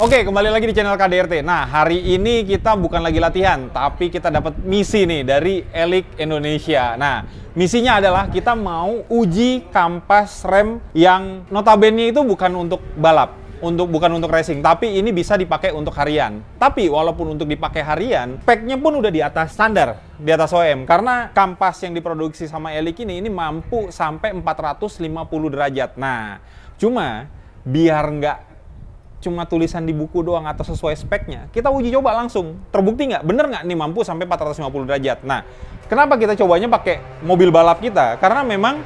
Oke, kembali lagi di channel KDRT. Nah, hari ini kita bukan lagi latihan, tapi kita dapat misi nih dari Elic Indonesia. Nah, misinya adalah kita mau uji kampas rem yang notabene itu bukan untuk balap, bukan untuk racing, tapi ini bisa dipakai untuk harian. Tapi walaupun untuk dipakai harian, speknya pun udah di atas standar, di atas OEM. Karena kampas yang diproduksi sama Elic ini mampu sampai 450 derajat. Nah, cuma biar nggak cuma tulisan di buku doang atau sesuai speknya, kita uji coba langsung. Terbukti nggak? Bener nggak nih mampu sampai 450 derajat? Nah, kenapa kita cobanya pakai mobil balap kita? Karena memang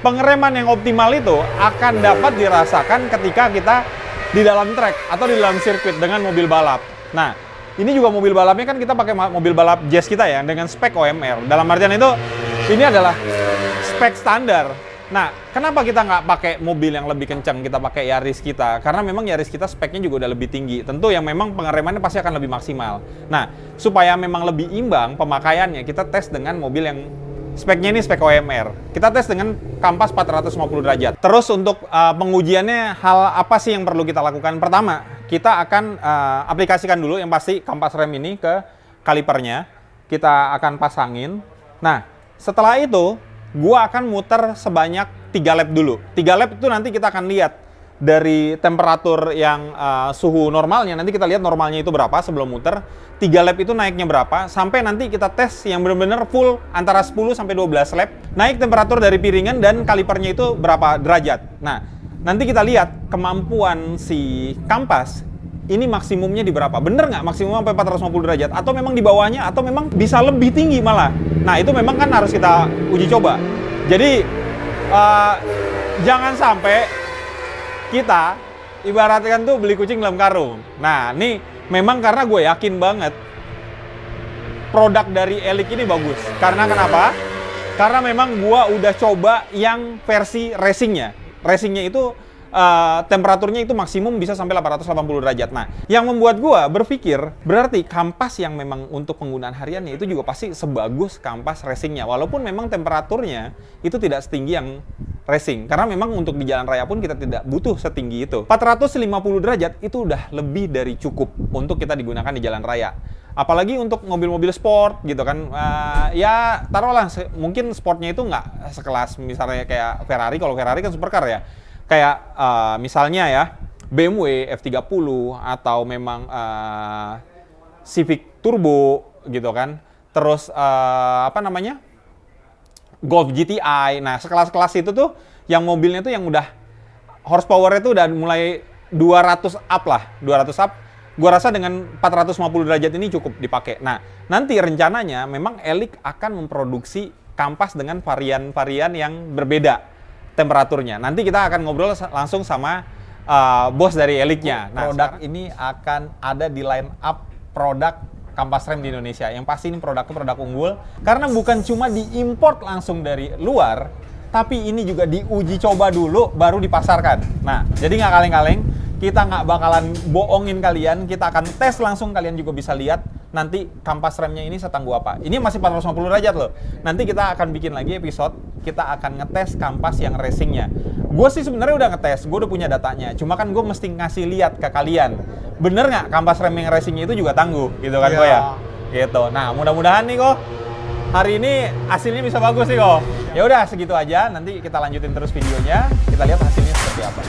pengereman yang optimal itu akan dapat dirasakan ketika kita di dalam track atau di dalam sirkuit dengan mobil balap. Nah, ini juga mobil balapnya kan kita pakai mobil balap Jazz kita ya, dengan spek OMR. Dalam artian itu, ini adalah spek standar. Nah, kenapa kita nggak pakai mobil yang lebih kencang, kita pakai Yaris kita? Karena memang Yaris kita speknya juga udah lebih tinggi. Tentu yang memang pengeremannya pasti akan lebih maksimal. Nah, supaya memang lebih imbang pemakaiannya, kita tes dengan mobil yang speknya ini spek OMR. Kita tes dengan kampas 450 derajat. Terus untuk pengujiannya, hal apa sih yang perlu kita lakukan? Pertama, kita akan aplikasikan dulu yang pasti kampas rem ini ke kalipernya. Kita akan pasangin. Nah, setelah itu, gua akan muter sebanyak 3 lap dulu. 3 lap itu nanti kita akan lihat dari temperatur yang suhu normalnya. Nanti kita lihat normalnya itu berapa sebelum muter. 3 lap itu naiknya berapa. Sampai nanti kita tes yang benar-benar full antara 10 sampai 12 lap. Naik temperatur dari piringan dan kalipernya itu berapa derajat. Nah, nanti kita lihat kemampuan si kampas ini maksimumnya di berapa? Bener nggak maksimum sampai 450 derajat? Atau memang di bawahnya? Atau memang bisa lebih tinggi malah? Nah, itu memang kan harus kita uji coba. Jadi, jangan sampai kita ibaratkan tuh beli kucing dalam karung. Nah, ini memang karena gue yakin banget produk dari Elic ini bagus. Karena kenapa? Karena memang gue udah coba yang versi racingnya. Racingnya itu temperaturnya itu maksimum bisa sampai 880 derajat. Nah, yang membuat gua berpikir berarti kampas yang memang untuk penggunaan hariannya itu juga pasti sebagus kampas racingnya. Walaupun memang temperaturnya itu tidak setinggi yang racing. Karena memang untuk di jalan raya pun kita tidak butuh setinggi itu. 450 derajat itu udah lebih dari cukup untuk kita digunakan di jalan raya. Apalagi untuk mobil-mobil sport gitu kan, ya taruhlah mungkin sportnya itu nggak sekelas misalnya kayak Ferrari. Kalau Ferrari kan supercar ya. Kayak misalnya ya BMW F30 atau memang Civic Turbo gitu kan. Terus apa namanya? Golf GTI. Nah, sekelas-kelas itu tuh yang mobilnya tuh yang udah horsepower-nya tuh udah mulai 200 up lah, 200 up. Gua rasa dengan 450 derajat ini cukup dipakai. Nah, nanti rencananya memang Elic akan memproduksi kampas dengan varian-varian yang berbeda temperaturnya. Nanti kita akan ngobrol langsung sama bos dari Elic-nya. Nah, produk ini akan ada di line up produk kampas rem di Indonesia. Yang pasti ini produknya produk unggul karena bukan cuma diimport langsung dari luar, tapi ini juga diuji coba dulu baru dipasarkan. Nah, jadi nggak kaleng-kaleng, kita nggak bakalan bohongin kalian, kita akan tes langsung, kalian juga bisa lihat nanti kampas remnya ini setangguh apa. Ini masih 450 derajat loh. Nanti kita akan bikin lagi episode, kita akan ngetes kampas yang racingnya. Gue sih sebenarnya udah ngetes, gue udah punya datanya. Cuma kan gue mesti ngasih lihat ke kalian, bener nggak kampas rem yang racingnya itu juga tangguh, gitu kan kok ya? Gitu. Nah, mudah-mudahan nih kok hari ini hasilnya bisa bagus nih kok. Ya udah segitu aja. Nanti kita lanjutin terus videonya. Kita lihat hasilnya seperti apa.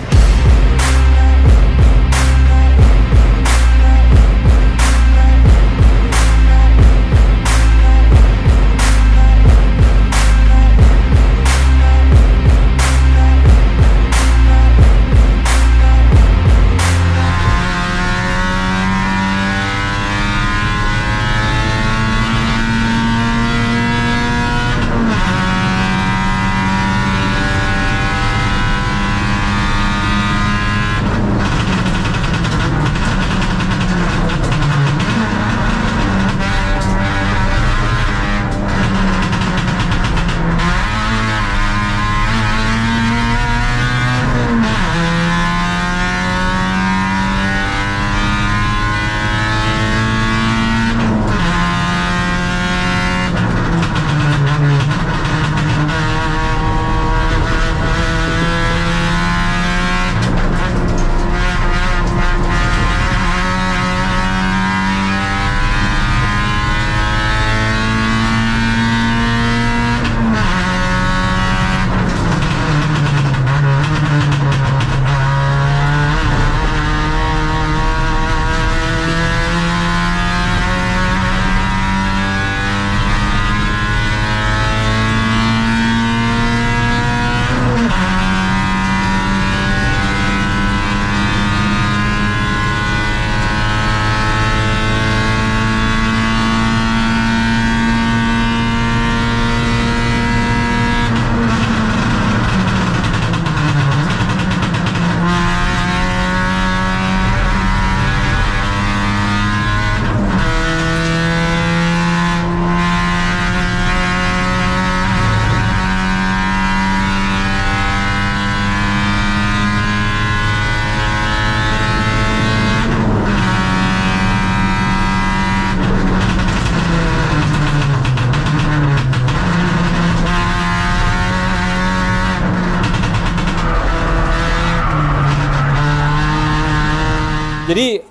Jadi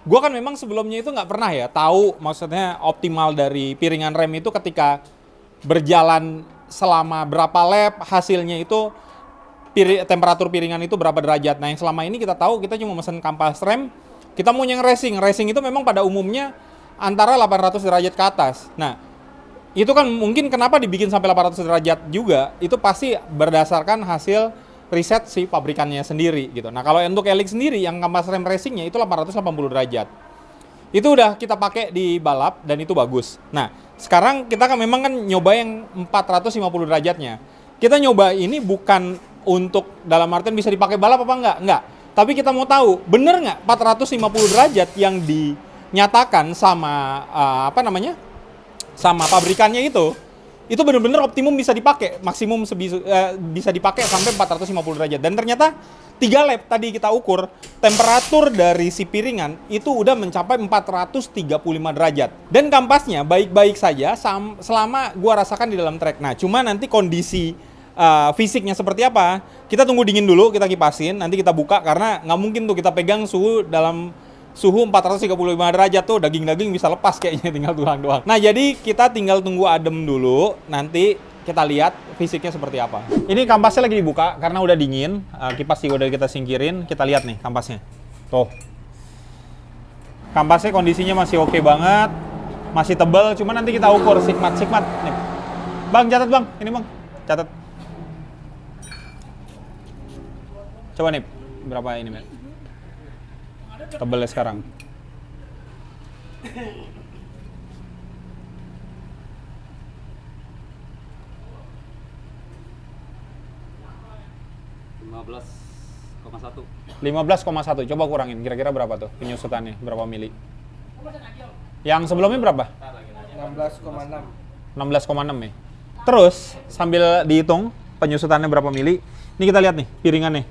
gue kan memang sebelumnya itu nggak pernah ya tahu maksudnya optimal dari piringan rem itu ketika berjalan selama berapa lap, hasilnya itu temperatur piringan itu berapa derajat. Nah yang selama ini kita tahu kita cuma mesen kampas rem, kita mau yang racing. Racing itu memang pada umumnya antara 800 derajat ke atas. Nah itu kan mungkin kenapa dibikin sampai 800 derajat juga, itu pasti berdasarkan hasil riset si pabrikannya sendiri gitu. Nah kalau untuk Elix sendiri yang kampas rem racingnya itu 880 derajat. Itu udah kita pakai di balap dan itu bagus. Nah sekarang kita kan memang kan nyoba yang 450 derajatnya. Kita nyoba ini bukan untuk dalam artian bisa dipakai balap apa enggak? Enggak. Tapi kita mau tahu bener nggak 450 derajat yang dinyatakan sama sama pabrikannya itu benar-benar optimum bisa dipakai, maksimum bisa dipakai sampai 450 derajat. Dan ternyata 3 lap tadi kita ukur, temperatur dari si piringan itu udah mencapai 435 derajat. Dan kampasnya baik-baik saja selama gua rasakan di dalam trek. Nah, cuma nanti kondisi fisiknya seperti apa, kita tunggu dingin dulu, kita kipasin, nanti kita buka karena nggak mungkin tuh kita pegang suhu dalam suhu 435 derajat tuh daging-daging bisa lepas kayaknya, tinggal tulang doang. Nah jadi kita tinggal tunggu adem dulu, nanti kita lihat fisiknya seperti apa. Ini kampasnya lagi dibuka karena udah dingin, kipas juga udah kita singkirin, kita lihat nih kampasnya. Tuh, kampasnya kondisinya masih oke banget, masih tebal, cuma nanti kita ukur sigmat nih. Bang catat bang, ini bang, catat. Coba nih, berapa ini men? Tebelnya sekarang. Lima belas koma satu. Coba kurangin. Kira-kira berapa tuh penyusutannya? Berapa mili? Yang sebelumnya berapa? 16,6. 16,6 ya. Terus sambil dihitung penyusutannya berapa mili. Ini kita lihat nih piringannya.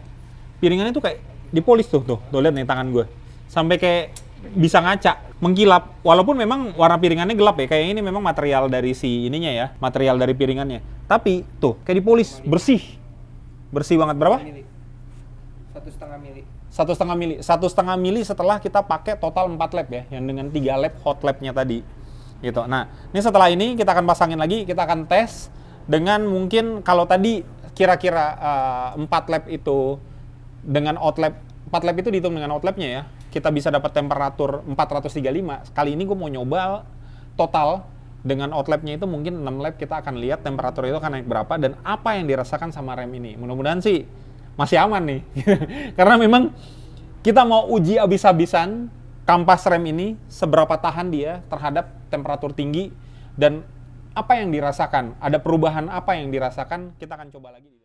Piringannya tuh kayak dipolis tuh lihat nih tangan gue. Sampai kayak bisa ngaca, mengkilap. Walaupun memang warna piringannya gelap ya, kayak ini memang material dari si ininya ya, material dari piringannya. Tapi tuh kayak dipolis, bersih banget. Berapa? 1,5 mili. 1,5 mili setelah kita pakai total 4 lap ya, yang dengan 3 lap hot lapnya tadi. Gitu. Nah, ini setelah ini kita akan pasangin lagi, kita akan tes dengan mungkin kalau tadi kira-kira 4 lap itu dengan outlap, 4 lap itu dihitung dengan outlapnya ya, kita bisa dapat temperatur 435. Kali ini gue mau nyoba total dengan outlapnya itu mungkin 6 lap, kita akan lihat temperatur itu akan naik berapa dan apa yang dirasakan sama rem ini. Mudah-mudahan sih masih aman nih. Karena memang kita mau uji abis-abisan kampas rem ini, seberapa tahan dia terhadap temperatur tinggi dan apa yang dirasakan, ada perubahan apa yang dirasakan, kita akan coba lagi.